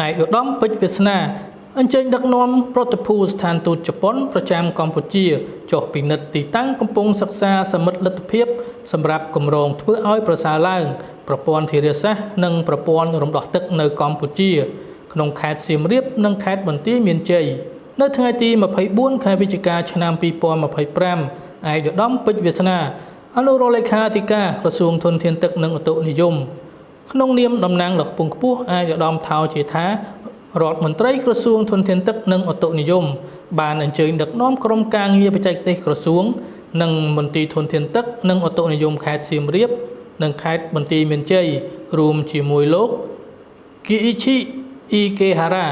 ឯកឧត្តមពេជ្រវាសនាអញ្ជើញដឹកនាំប្រតិភូស្ថានទូតជប៉ុនប្រចាំកម្ពុជាចុះពិនិត្យទីតាំងកំពុងសិក្សាសមិទ្ធលទ្ធភាពសម្រាប់គម្រោងធ្វើឲ្យប្រសើរឡើងប្រព័ន្ធធារាសាស្ត្រនិងប្រព័ន្ធរំដោះទឹកនៅកម្ពុជាក្នុងខេត្តសៀមរាបនិងខេត្តបន្ទាយមានជ័យនៅថ្ងៃទី24ខែវិច្ឆិកាឆ្នាំ2025ឯកឧត្តមពេជ្រវាសនាអនុរដ្ឋលេខាធិការក្រសួងធនធានទឹកនិងឧតុនិយមក្នុងនាមតំណាងដ៏ខ្ពង់ខ្ពស់ឯកឧត្តមថៅជាថារដ្ឋមន្ត្រីក្រសួងធនធានទឹកនិងឧតុនិយមបានអញ្ជើញដឹកនាំក្រុមការងារបច្ចេកទេសក្រសួងនិងមន្ទីរធនធានទឹកនិងឧតុនិយមខេត្តសៀមរាបនិងខេត្តបន្ទាយមានជ័យរួមជាមួយលោកគីអ៊ីឈីអ៊ីកេហារ៉ា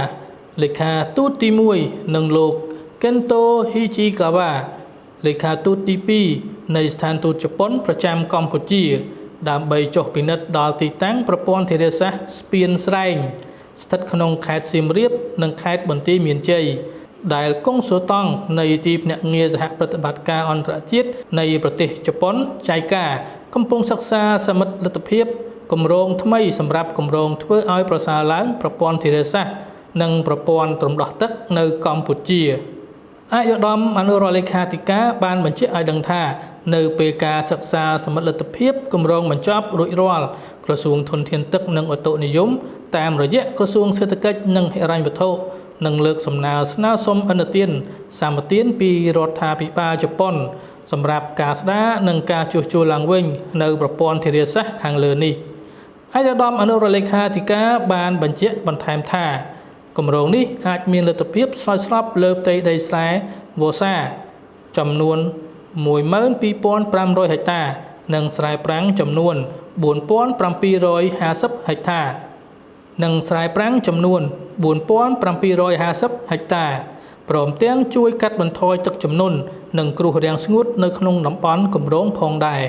លេខាទូតទី1និងលោកកេនតូហ៊ីជីកាវ៉ាលេខាទូតទី2នៃស្ថានទូតជប៉ុនប្រចាំកម្ពុជាដើម្បីចុះពិនិត្យដល់ទីតាំងប្រព័ន្ធធារាសាស្ត្រស្ពានស្រែងស្ថិតក្នុងខេត្តសៀមរាបនិងខេត្តបន្ទាយមានជ័យដែលកុងស៊ុលតង់នៃទីភ្នាក់ងារសហប្រតិបត្តិការអន្តរជាតិនៃប្រទេសជប៉ុនចៃកាកំពុងសិក្សាសមិទ្ធលទ្ធភាពគម្រោងថ្មីសម្រាប់គម្រោងធ្វើឲ្យប្រសើរឡើងប្រព័ន្ធធារាសាស្ត្រនិងប្រព័ន្ធរំដោះទឹកនៅកម្ពុជាឯកឧត្តមអនុរដ្ឋលេខាធិការបានបញ្ជាក់ឲ្យដឹងថានៅពេលការសិក្សាសមិទ្ធលទ្ធភាពគម្រោងបញ្ចប់រួចរាល់ក្រសួងធនធានទឹកនិងឧតុនិយមតាមរយៈក្រសួងសេដ្ឋកិច្ចនិងហិរញ្ញវត្ថុនឹងលើកសំណើស្នើសុំឥណទានសម្បទានពីរដ្ឋាភិបាលជប៉ុនសម្រាប់ការស្ដារនិងការជួសជុលឡើងវិញនៅប្រព័ន្ធធារាសាស្ត្រខាងលើនេះឯកឧត្តមអនុរដ្ឋលេខាធិការបានបញ្ជាក់បន្ថែមថាគម្រោងនេះអាចមានលទ្ធភាពស្រោចស្រពលើផ្ទៃដីស្រែវស្សាចំនួន 12,500 ហិកតានិងស្រែប្រាំងចំនួន 4,750 ហិកតានិងស្រែប្រាំងចំនួន 4,750 ហិកតាព្រមទាំងជួយកាត់បន្ថយទឹកជំនន់និងគ្រោះរាំងស្ងួតនៅក្នុងតំបន់គម្រោងផងដែរ